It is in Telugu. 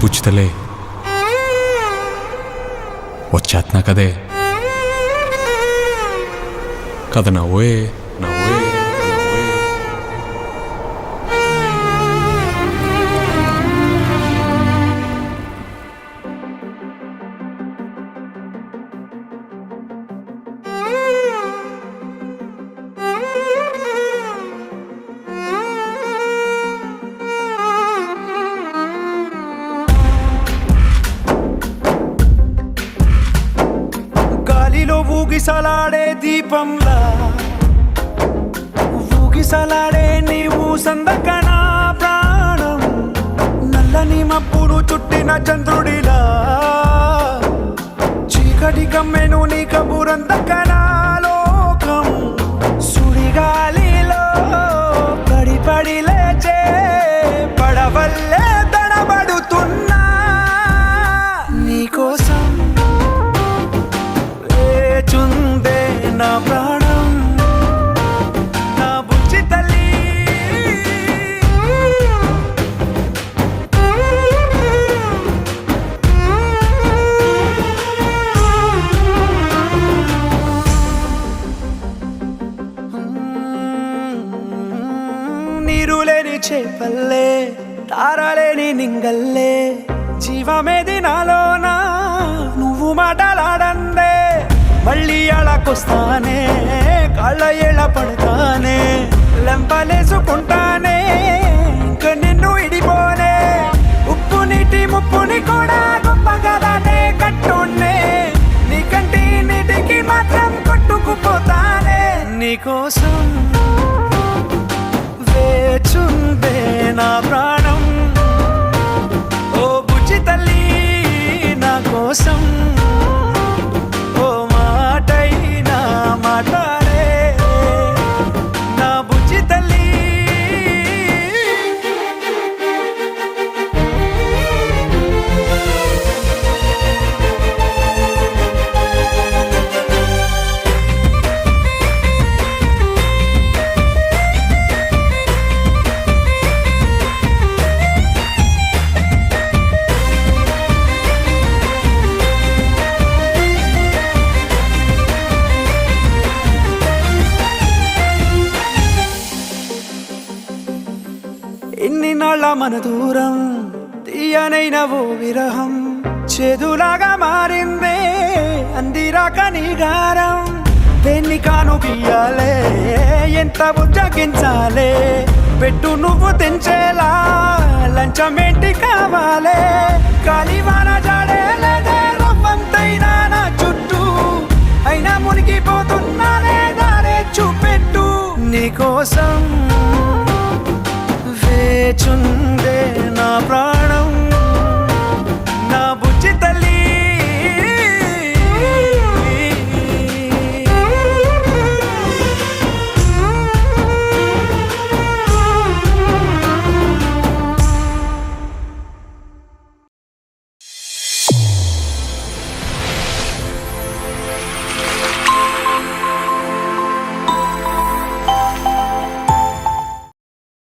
పుచ్చుతలే వచ్చేస్తున్నా కదే కథ నవ్వే నవ్వే ఊగిసలాడే దీపంలా ఊగిసలాడే నీవు సందకన ప్రాణం నల్లని మప్పుడు చుట్టిన చంద్రుడిలా చీకటి కమ్మెను నీ కబురందకన లోకం సుడిగాలిలో పడి పడి లేచే పడవల్లే తడబడుతున్నా నీకోసం చుందే నా ప్రాణం నా బుజ్జి తల్లి నీరు లేని చేపల్లే తారలేని నింగల్లే జీవమేది నాలోనా నువ్వు మాటలాడందే మళ్ళీ అళకొస్తానే కాళ్ళ ఏళ్ళ పడతానే లెంపలేసుకుంటానే ఇంక నిన్ను ఇడిపోనే ఉప్పు నీటి ముప్పుని కూడా గొప్పగా దాటే కట్టునే నీ కంటి నీటికి మాత్రం కొట్టుకుపోతానే నీకోసం వేచుందే నా ప్రాణం ఓ బుజ్జి తల్లి నా కోసం ఎన్ని నాళ్ళ మన దూరం తీయనైన ఓ విరహం చేదులాగా మారిందే అందిరాక నీగారం దేన్ని కాను గీయాలే ఎంత బుజ్జగించాలే పెట్టు నువ్వు తెంచేలా లంచమేంటి కావాలే కాలివాన జాడేలేదే రవ్వంతైనా నా చుట్టూ అయినా మునిగిపోతున్నానే దారే చూపెట్టు నీకోసం చుందే నా ప్రాణ